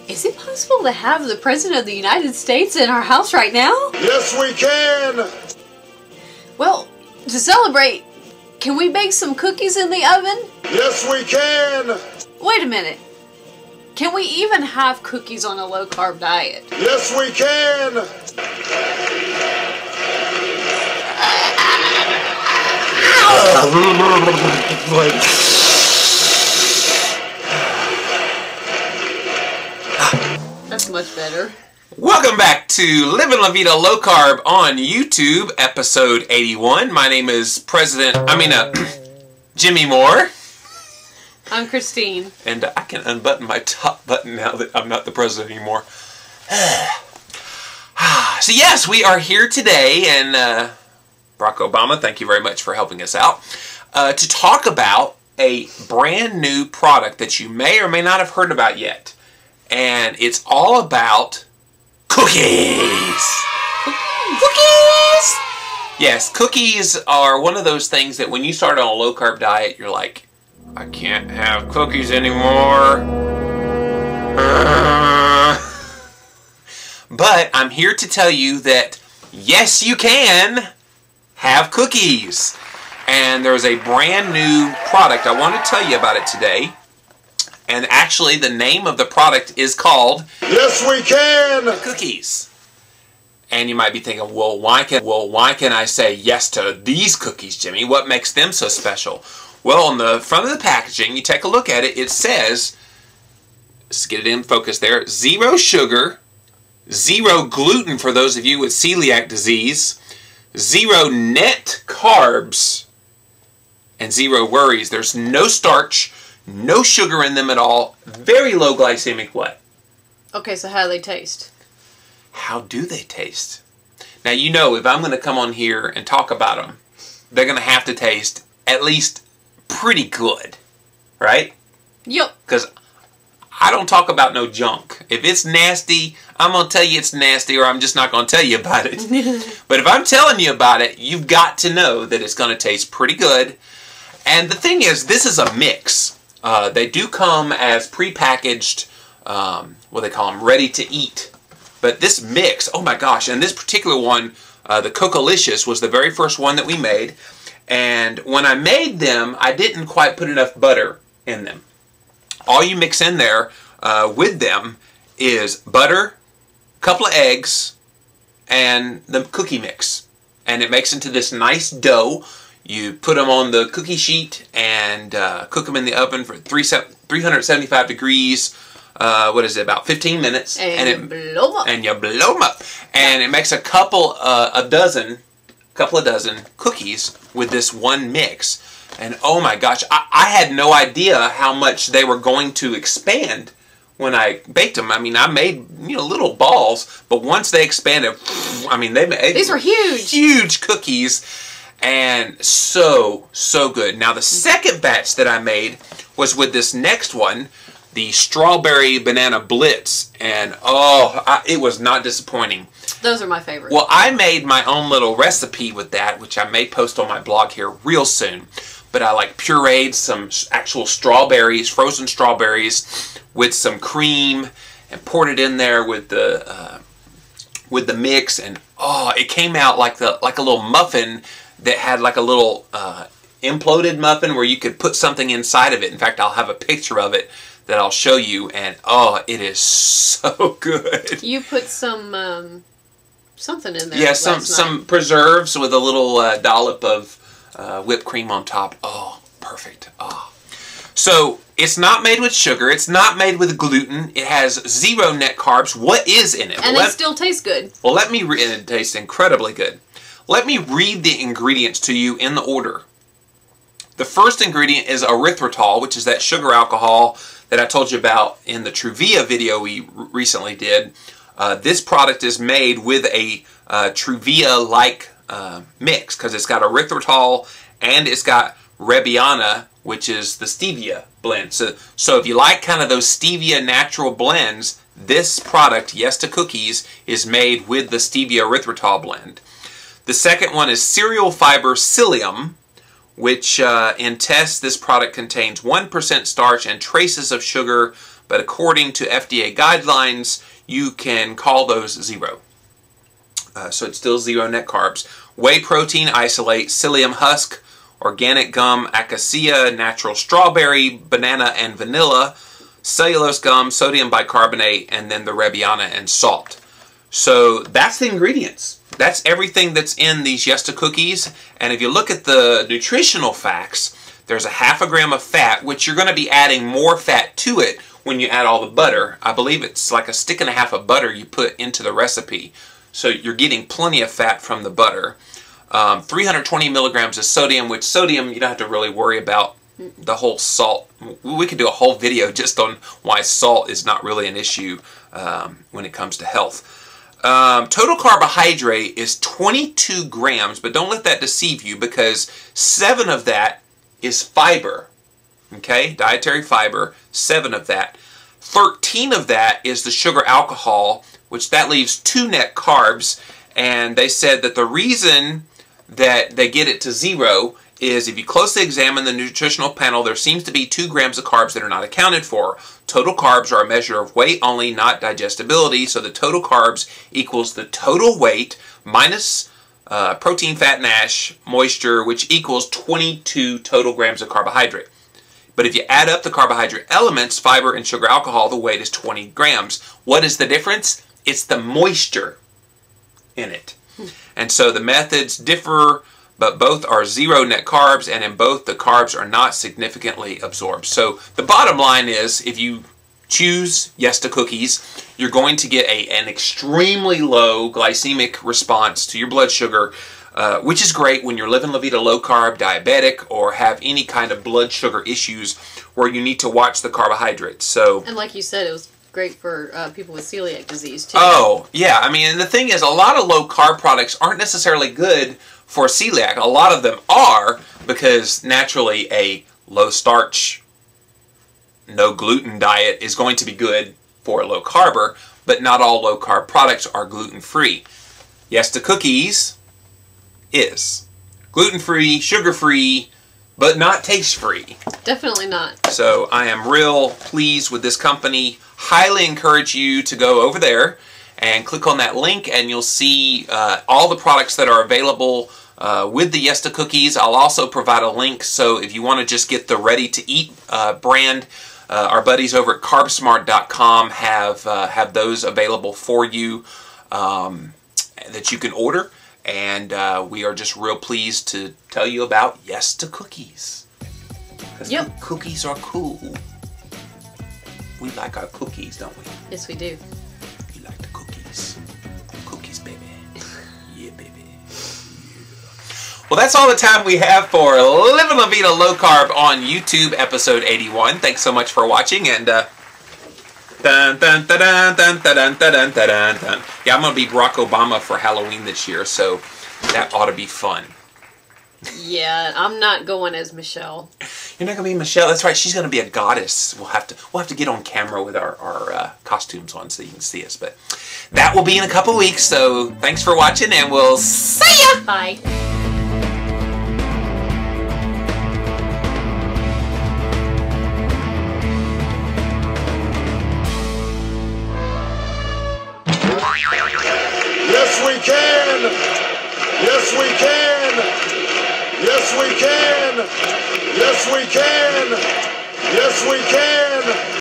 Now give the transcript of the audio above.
Is it possible to have the President of the United States in our house right now? Yes, we can! Well, to celebrate, can we bake some cookies in the oven? Yes, we can! Wait a minute. Can we even have cookies on a low-carb diet? Yes, we can! That's much better. Welcome back to Living La Vida Low Carb on YouTube, episode 81. My name is Jimmy Moore. I'm Christine. And I can unbutton my top button now that I'm not the president anymore. So yes, we are here today, and Barack Obama, thank you very much for helping us out, to talk about a brand new product that you may or may not have heard about yet. And it's all about cookies. Cookies! Yes, cookies are one of those things that when you start on a low-carb diet, you're like, I can't have cookies anymore. But I'm here to tell you that, yes, you can have cookies. And there's a brand new product. I want to tell you about it today. And actually, the name of the product is called Yes, we can! Cookies. And you might be thinking, well, why can I say yes to these cookies, Jimmy? What makes them so special? Well, on the front of the packaging, you take a look at it, it says, let's get it in focus there, 0 sugar, 0 gluten for those of you with celiac disease, 0 net carbs, and 0 worries. There's no starch, no sugar in them at all. Very low glycemic what? Okay, so how do they taste? How do they taste? Now, you know, if I'm going to come on here and talk about them, they're going to have to taste at least pretty good, right? Yep. Because I don't talk about no junk. If it's nasty, I'm going to tell you it's nasty, or I'm just not going to tell you about it. But if I'm telling you about it, you've got to know that it's going to taste pretty good. And the thing is, this is a mix. They do come as pre-packaged, what they call them, ready to eat. But this mix, oh my gosh, and this particular one, the Cocoa-licious, was the very first one that we made. And when I made them, I didn't quite put enough butter in them. All you mix in there with them is butter, a couple of eggs, and the cookie mix. And it makes into this nice dough. You put them on the cookie sheet and cook them in the oven for 375 degrees. What is it, about 15 minutes? And you blow them up. And you blow them up. And it makes a couple dozen cookies with this one mix. And oh my gosh, I had no idea how much they were going to expand when I baked them. I mean, I made, you know, little balls, but once they expanded, I mean, they made these were huge. Huge cookies. And so good. Now, the second batch that I made was with this next one, the Strawberry-Banana Blitz. And, oh, it was not disappointing. Those are my favorite. Well, I made my own little recipe with that, which I may post on my blog here real soon. But I, like, pureed some actual strawberries, frozen strawberries, with some cream, and poured it in there with the mix. And, oh, it came out like a little muffin that had like a little imploded muffin where you could put something inside of it. In fact, I'll have a picture of it that I'll show you, and oh, it is so good. You put some something in there. Yeah, some preserves with a little dollop of whipped cream on top. Oh, perfect. Oh. So It's not made with sugar. It's not made with gluten. It has 0 net carbs. What is in it? And they still taste good. Well, let me read it. It tastes incredibly good. Let me read the ingredients to you in the order. The first ingredient is erythritol, which is that sugar alcohol that I told you about in the Truvia video we recently did. This product is made with a Truvia-like mix because it's got erythritol and it's got Rebiana, which is the stevia blend. So if you like kind of those stevia natural blends, this product, Yes to Cookies, is made with the stevia erythritol blend. The second one is cereal fiber psyllium, which in tests this product contains 1% starch and traces of sugar, but according to FDA guidelines, you can call those 0. So it's still 0 net carbs. Whey protein isolate, psyllium husk, organic gum, acacia, natural strawberry, banana and vanilla, cellulose gum, sodium bicarbonate, and then the Rebiana and salt. So that's the ingredients. That's everything that's in these Yes to Cookies. And if you look at the nutritional facts, there's a 0.5 gram of fat, which you're going to be adding more fat to it when you add all the butter. I believe it's like 1.5 sticks of butter you put into the recipe. So you're getting plenty of fat from the butter. 320 milligrams of sodium, which sodium you don't have to really worry about. The whole salt, we could do a whole video just on why salt is not really an issue when it comes to health. Total carbohydrate is 22 grams, but don't let that deceive you because 7 of that is fiber. Okay, dietary fiber, 7 of that. 13 of that is the sugar alcohol, which that leaves 2 net carbs. And they said that the reason that they get it to 0 is if you closely examine the nutritional panel, there seems to be 2 grams of carbs that are not accounted for. Total carbs are a measure of weight only, not digestibility. So the total carbs equals the total weight minus protein, fat, and ash, moisture, which equals 22 total grams of carbohydrate. But if you add up the carbohydrate elements, fiber and sugar alcohol, the weight is 20 grams. What is the difference? It's the moisture in it. And so the methods differ, but both are 0 net carbs, and in both the carbs are not significantly absorbed. So the bottom line is, if you choose Yes to Cookies, you're going to get an extremely low glycemic response to your blood sugar, which is great when you're living La Vida low carb, diabetic, or have any kind of blood sugar issues where you need to watch the carbohydrates. So, and like you said, it was great for people with celiac disease too. Oh, yeah. I mean, and the thing is, a lot of low carb products aren't necessarily good for celiac. A lot of them are because naturally a low starch, no gluten diet is going to be good for a low carber, but not all low carb products are gluten free. Yes to Cookies is gluten-free, sugar-free, but not taste-free. Definitely not. So I am real pleased with this company. Highly encourage you to go over there and click on that link, and you'll see all the products that are available with the Yes to Cookies. I'll also provide a link, so if you want to just get the ready-to-eat brand, our buddies over at CarbSmart.com have those available for you that you can order. And we are just real pleased to tell you about Yes to Cookies. Because cookies are cool. We like our cookies, don't we? Yes, we do. You like the cookies. Cookies, baby. Yeah, baby. Yeah. Well, that's all the time we have for Living La Vida Low Carb on YouTube, episode 81. Thanks so much for watching, and dun, dun, dun, dun, dun, dun, dun, dun, dun, dun. Yeah, I'm going to be Barack Obama for Halloween this year, so that ought to be fun. Yeah, I'm not going as Michelle. You're not going to be Michelle? That's right, she's going to be a goddess. We'll have to get on camera with our costumes on so you can see us. But that will be in a couple weeks, so thanks for watching, and we'll see ya! Bye. Yes, we can. Yes, we can. Yes, we can. Yes, we can. Yes, we can.